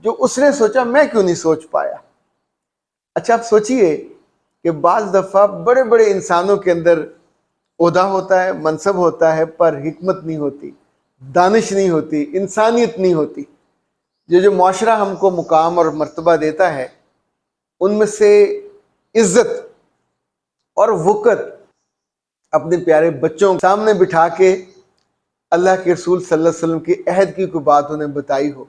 جو اس نے سوچا میں کیوں نہیں سوچ پایا۔ اچھا آپ سوچئے کہ بعض دفعہ بڑے بڑے انسانوں کے اندر عہدہ ہوتا ہے، منصب ہوتا ہے، پر حکمت نہیں ہوتی، دانش نہیں ہوتی، انسانیت نہیں ہوتی۔ جو معاشرہ ہم کو مقام اور مرتبہ دیتا ہے ان میں سے عزت اور وقت اپنے پیارے بچوں کے سامنے بٹھا کے اللہ کے رسول صلی اللہ علیہ وسلم کے عہد کی کوئی بات انہیں بتائی ہو،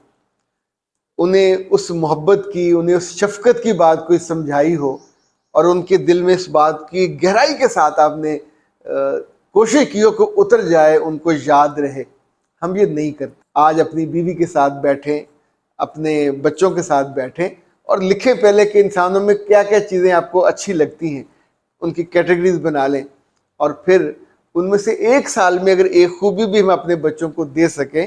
انہیں اس محبت کی، انہیں اس شفقت کی بات کوئی سمجھائی ہو، اور ان کے دل میں اس بات کی گہرائی کے ساتھ آپ نے کوشش کی ہو کہ اتر جائے، ان کو یاد رہے۔ ہم یہ نہیں کرتے۔ آج اپنی بیوی کے ساتھ بیٹھیں، اپنے بچوں کے ساتھ بیٹھیں اور لکھیں پہلے کہ انسانوں میں کیا کیا چیزیں آپ کو اچھی لگتی ہیں، ان کی کیٹیگریز بنا لیں، اور پھر ان میں سے ایک سال میں اگر ایک خوبی بھی ہم اپنے بچوں کو دے سکیں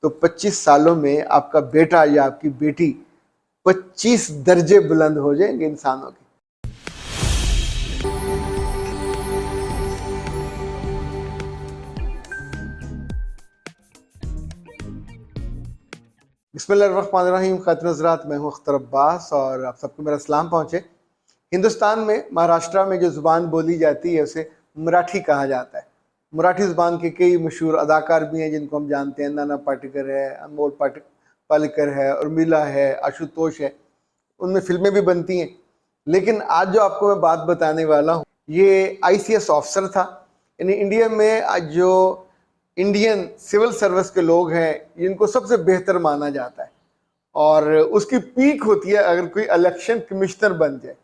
تو 25 سالوں میں آپ کا بیٹا یا آپ کی بیٹی 25 درجے بلند ہو جائیں گے انسانوں کے۔ بسم اللہ الرحمن الرحیم۔ خاتون حضرات، میں ہوں اختر عباس اور آپ سب کو میرا سلام پہنچے۔ ہندوستان میں مہاراشٹرا میں جو زبان بولی جاتی ہے اسے مراٹھی کہا جاتا ہے۔ مراٹھی زبان کے کئی مشہور اداکار بھی ہیں جن کو ہم جانتے ہیں، نانا پاٹیکر ہے، انمول پالیکر ہے، ارمیلا ہے، آشوتوش ہے، ان میں فلمیں بھی بنتی ہیں۔ لیکن آج جو آپ کو میں بات بتانے والا ہوں یہ ICS آفسر تھا، یعنی انڈیا میں آج جو انڈین سول سروس کے لوگ ہیں جن کو سب سے بہتر مانا جاتا ہے، اور اس کی پیک ہوتی ہے اگر کوئی الیکشن کمشنر بن جائے۔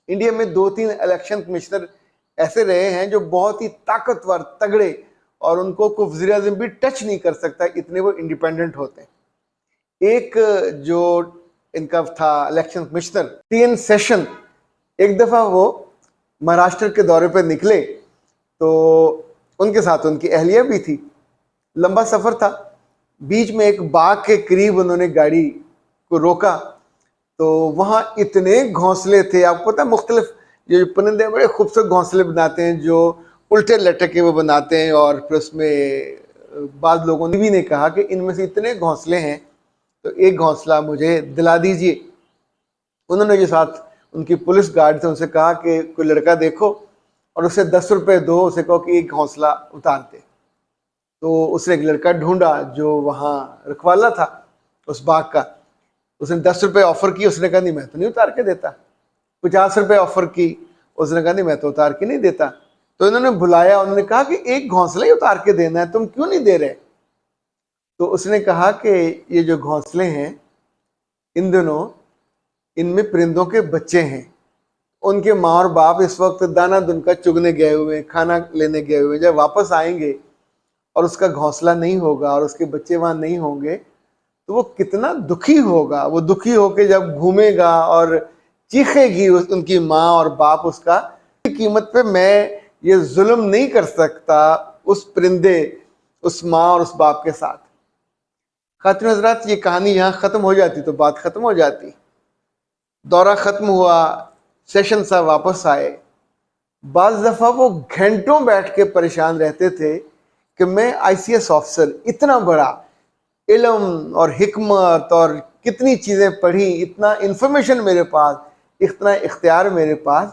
انڈیا میں 2-3 الیکشن کمشنر ایسے رہے ہیں جو بہت ہی طاقتور، تگڑے، اور ان کو کوئی وزیر اعظم بھی ٹچ نہیں کر سکتا، اتنے وہ انڈیپینڈنٹ ہوتے ہیں۔ ایک جو ان کا تھا الیکشن کمشنر TN سیشن، ایک دفعہ وہ مہاراشٹر کے دورے پہ نکلے تو ان کے ساتھ ان کی اہلیہ بھی تھی۔ لمبا سفر تھا، بیچ میں ایک باغ کے قریب انہوں نے گاڑی کو روکا تو وہاں اتنے گھونسلے تھے، آپ کو پتہ ہے مختلف جو پرندے بڑے خوبصورت گھونسلے بناتے ہیں جو الٹے لٹکے وہ بناتے ہیں، اور پھر اس میں بعض لوگوں نے بھی نے کہا کہ ان میں سے اتنے گھونسلے ہیں تو ایک گھونسلہ مجھے دلا دیجئے۔ انہوں نے جو ساتھ ان کی پولیس گارڈ تھے ان سے کہا کہ کوئی لڑکا دیکھو اور اسے 10 روپے دو، اسے کہو کہ ایک گھونسلہ اتار دے۔ تو اس نے ایک لڑکا ڈھونڈا جو وہاں رکھوالا تھا اس باغ کا، اس نے 10 روپے آفر کی، اس نے کہا نہیں میں تو نہیں اتار کے دیتا۔ 50 روپے آفر کی، اس نے کہا نہیں میں تو اتار کے نہیں دیتا۔ تو انہوں نے بلایا، انہوں نے کہا کہ ایک گھونسلہ ہی اتار کے دینا ہے، تم کیوں نہیں دے رہے؟ تو اس نے کہا کہ یہ جو گھونسلے ہیں ان دنوں ان میں پرندوں کے بچے ہیں، ان کے ماں اور باپ اس وقت دانہ دن کا چگنے گئے ہوئے ہیں، کھانا لینے گئے ہوئے ہیں، جب واپس آئیں گے اور اس کا گھونسلہ نہیں ہوگا اور اس کے بچے وہاں نہیں ہوں گے تو وہ کتنا دکھی ہوگا۔ وہ دکھی ہو کے جب گھومے گا اور چیخے گی ان کی ماں اور باپ اس کا، قیمت پہ میں یہ ظلم نہیں کر سکتا اس پرندے، اس ماں اور اس باپ کے ساتھ۔ خاتون حضرات، یہ کہانی یہاں ختم ہو جاتی تو بات ختم ہو جاتی۔ دورہ ختم ہوا، سیشن صاحب واپس آئے۔ بعض دفعہ وہ گھنٹوں بیٹھ کے پریشان رہتے تھے کہ میں ICS آفسر، اتنا بڑا علم اور حکمت اور کتنی چیزیں پڑھی، اتنا انفارمیشن میرے پاس، اتنا اختیار میرے پاس،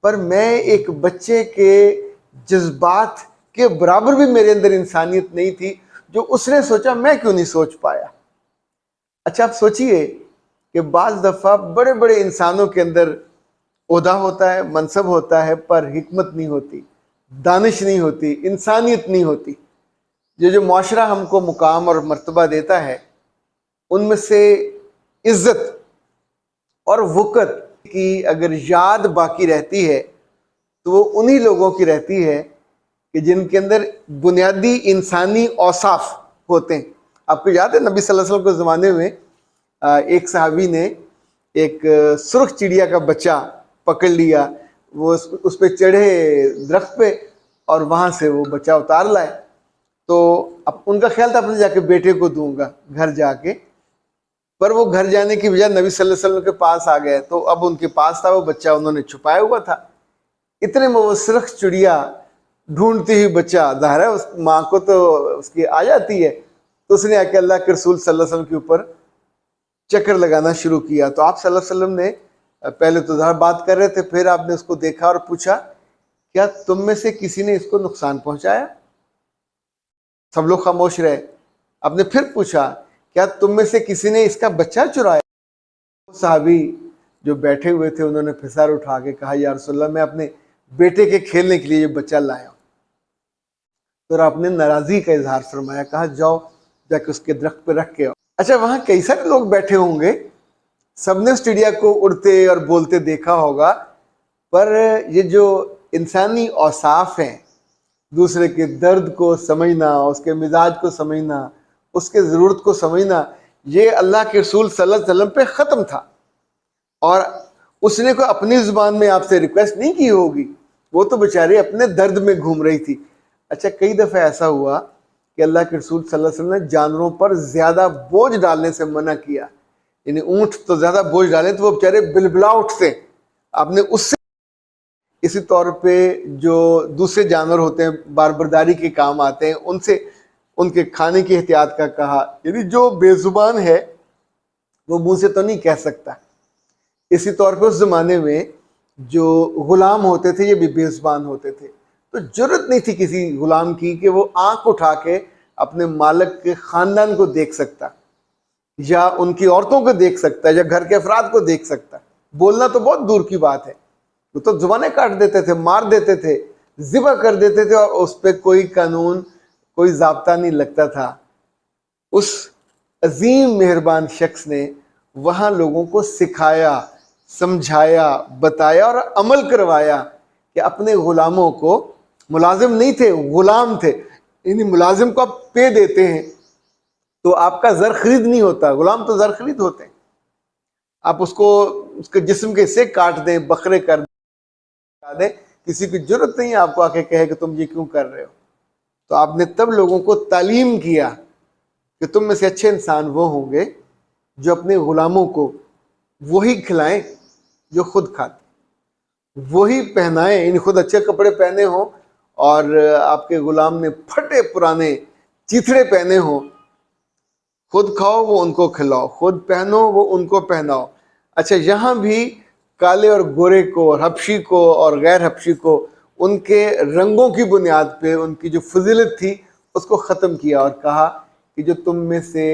پر میں ایک بچے کے جذبات کے برابر بھی میرے اندر انسانیت نہیں تھی، جو اس نے سوچا میں کیوں نہیں سوچ پایا۔ اچھا آپ سوچئے کہ بعض دفعہ بڑے بڑے انسانوں کے اندر عہدہ ہوتا ہے، منصب ہوتا ہے، پر حکمت نہیں ہوتی، دانش نہیں ہوتی، انسانیت نہیں ہوتی۔ جو معاشرہ ہم کو مقام اور مرتبہ دیتا ہے ان میں سے عزت اور وقت کی اگر یاد باقی رہتی ہے تو وہ انہی لوگوں کی رہتی ہے کہ جن کے اندر بنیادی انسانی اوصاف ہوتے ہیں۔ آپ کو یاد ہے نبی صلی اللہ علیہ وسلم کے زمانے میں ایک صحابی نے ایک سرخ چڑیا کا بچہ پکڑ لیا، وہ اس پہ چڑھے درخت پہ اور وہاں سے وہ بچہ اتار لائے۔ تو اب ان کا خیال تھا اپنے جا کے بیٹے کو دوں گا گھر جا کے، پر وہ گھر جانے کی بجائے نبی صلی اللہ علیہ وسلم کے پاس آ گئے، تو اب ان کے پاس تھا وہ بچہ، انہوں نے چھپایا ہوا تھا۔ اتنے میں وہ سرخ چڑیا ڈھونڈتی ہوئی بچہ، ظاہر ہے اس ماں کو تو اس کی آ جاتی ہے، تو اس نے آ کے اللہ کے رسول صلی اللہ علیہ وسلم کے اوپر چکر لگانا شروع کیا. تو آپ صلی اللہ علیہ وسلم نے پہلے تو ظاہر بات کر رہے تھے، پھر آپ نے اس کو دیکھا اور پوچھا کیا تم میں سے کسی نے اس کو نقصان پہنچایا؟ سب لوگ خاموش رہے. آپ نے پھر پوچھا کیا تم میں سے کسی نے اس کا بچہ چرایا؟ صحابی جو بیٹھے ہوئے تھے انہوں نے پھسار اٹھا کے کہا یا رسول اللہ میں اپنے بیٹے کے کھیلنے کے لیے یہ بچہ لایا ہوں. تو آپ نے ناراضی کا اظہار فرمایا، کہا جاؤ جا کے اس کے درخت پہ رکھ کے آؤ. اچھا وہاں کئی سارے لوگ بیٹھے ہوں گے، سب نے اس چڑیا کو اڑتے اور بولتے دیکھا ہوگا، پر یہ جو انسانی اوصاف ہیں، دوسرے کے درد کو سمجھنا، اس کے مزاج کو سمجھنا، اس کے ضرورت کو سمجھنا، یہ اللہ کے رسول صلی اللہ علیہ وسلم پہ ختم تھا. اور اس نے کوئی اپنی زبان میں آپ سے ریکویسٹ نہیں کی ہوگی، وہ تو بیچاری اپنے درد میں گھوم رہی تھی. اچھا کئی دفعہ ایسا ہوا کہ اللہ کے رسول صلی اللہ علیہ وسلم نے جانوروں پر زیادہ بوجھ ڈالنے سے منع کیا. یعنی اونٹ تو زیادہ بوجھ ڈالیں تو وہ بیچارے بلبلا اٹھتے، آپ نے اس سے. اسی طور پہ جو دوسرے جانور ہوتے ہیں بار برداری کے کام آتے ہیں، ان سے ان کے کھانے کی احتیاط کا کہا. یعنی جو بے زبان ہے وہ منہ سے تو نہیں کہہ سکتا. اسی طور پہ اس زمانے میں جو غلام ہوتے تھے یہ بھی بے زبان ہوتے تھے، تو جرت نہیں تھی کسی غلام کی کہ وہ آنکھ اٹھا کے اپنے مالک کے خاندان کو دیکھ سکتا، یا ان کی عورتوں کو دیکھ سکتا، یا گھر کے افراد کو دیکھ سکتا. بولنا تو بہت دور کی بات ہے، وہ تو زبانیں کاٹ دیتے تھے، مار دیتے تھے، ذبح کر دیتے تھے، اور اس پہ کوئی قانون کوئی ضابطہ نہیں لگتا تھا. اس عظیم مہربان شخص نے وہاں لوگوں کو سکھایا، سمجھایا، بتایا اور عمل کروایا کہ اپنے غلاموں کو، ملازم نہیں تھے غلام تھے، یعنی ملازم کو آپ پے دیتے ہیں تو آپ کا زر خرید نہیں ہوتا، غلام تو زر خرید ہوتے ہیں. آپ اس کو اس کے جسم کے حصے کاٹ دیں، بکرے کر دیں، کسی کی ضرورت نہیں ہے آپ کو آ کے کہے کہ تم یہ کیوں کر رہے ہو. تو آپ نے تب لوگوں کو تعلیم کیا کہ تم میں سے اچھے انسان وہ ہوں گے جو اپنے غلاموں کو وہی کھلائیں جو خود کھاتے، وہی پہنائیں، یعنی خود اچھے کپڑے پہنے ہوں اور آپ کے غلام نے پھٹے پرانے چیتھڑے پہنے ہوں. خود کھاؤ وہ ان کو کھلاؤ، خود پہنو وہ ان کو پہناؤ. اچھا یہاں بھی کالے اور گورے کو اور حبشی کو اور غیر حبشی کو ان کے رنگوں کی بنیاد پہ ان کی جو فضیلت تھی اس کو ختم کیا، اور کہا کہ جو تم میں سے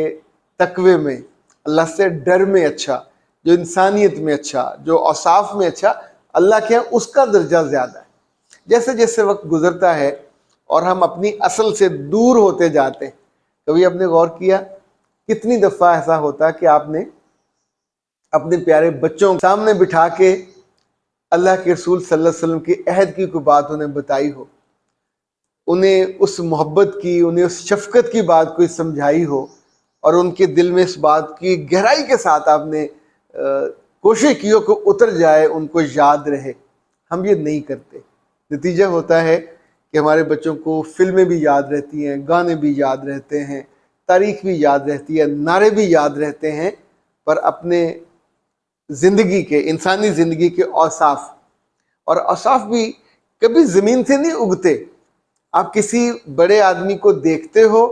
تقوی میں، اللہ سے ڈر میں اچھا، جو انسانیت میں اچھا، جو اوصاف میں اچھا، اللہ کے ہاں اس کا درجہ زیادہ ہے. جیسے جیسے وقت گزرتا ہے اور ہم اپنی اصل سے دور ہوتے جاتے ہیں، کبھی آپ نے غور کیا کتنی دفعہ ایسا ہوتا کہ آپ نے اپنے پیارے بچوں کے سامنے بٹھا کے اللہ کے رسول صلی اللہ علیہ وسلم کی عہد کی کوئی بات انہیں بتائی ہو، انہیں اس محبت کی، انہیں اس شفقت کی بات کوئی سمجھائی ہو، اور ان کے دل میں اس بات کی گہرائی کے ساتھ آپ نے کوشش کی ہو کہ اتر جائے، ان کو یاد رہے. ہم یہ نہیں کرتے. نتیجہ ہوتا ہے کہ ہمارے بچوں کو فلمیں بھی یاد رہتی ہیں، گانے بھی یاد رہتے ہیں، تاریخ بھی یاد رہتی ہے، نعرے بھی یاد رہتے ہیں، پر اپنے زندگی کے، انسانی زندگی کے اوصاف، اور اوصاف بھی کبھی زمین سے نہیں اگتے. آپ کسی بڑے آدمی کو دیکھتے ہو،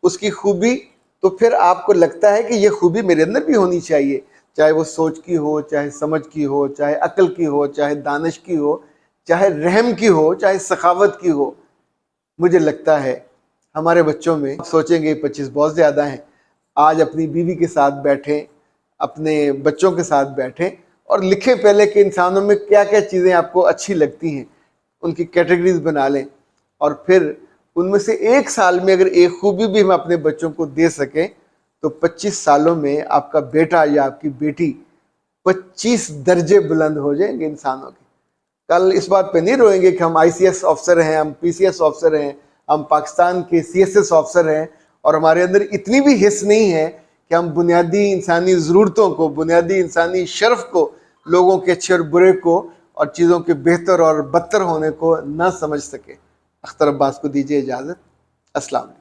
اس کی خوبی، تو پھر آپ کو لگتا ہے کہ یہ خوبی میرے اندر بھی ہونی چاہیے، چاہے وہ سوچ کی ہو، چاہے سمجھ کی ہو، چاہے عقل کی ہو، چاہے دانش کی ہو، چاہے رحم کی ہو، چاہے سخاوت کی ہو. مجھے لگتا ہے ہمارے بچوں میں، سوچیں گے 25 بہت زیادہ ہیں، آج اپنی بیوی کے ساتھ بیٹھیں، اپنے بچوں کے ساتھ بیٹھیں اور لکھیں پہلے کہ انسانوں میں کیا کیا چیزیں آپ کو اچھی لگتی ہیں، ان کی کیٹیگریز بنا لیں، اور پھر ان میں سے ایک سال میں اگر ایک خوبی بھی ہم اپنے بچوں کو دے سکیں تو 25 سالوں میں آپ کا بیٹا یا آپ کی بیٹی 25 درجے بلند ہو جائیں گے انسانوں کے. کل اس بات پہ نہیں روئیں گے کہ ہم ICS آفسر ہیں، ہم PCS آفسر ہیں، ہم پاکستان کے CSS آفسر ہیں، اور ہمارے اندر اتنی بھی حس نہیں ہے کہ ہم بنیادی انسانی ضرورتوں کو، بنیادی انسانی شرف کو، لوگوں کے اچھے اور برے کو، اور چیزوں کے بہتر اور بدتر ہونے کو نہ سمجھ سکے. اختر عباس کو دیجیے اجازت. السلام علیکم.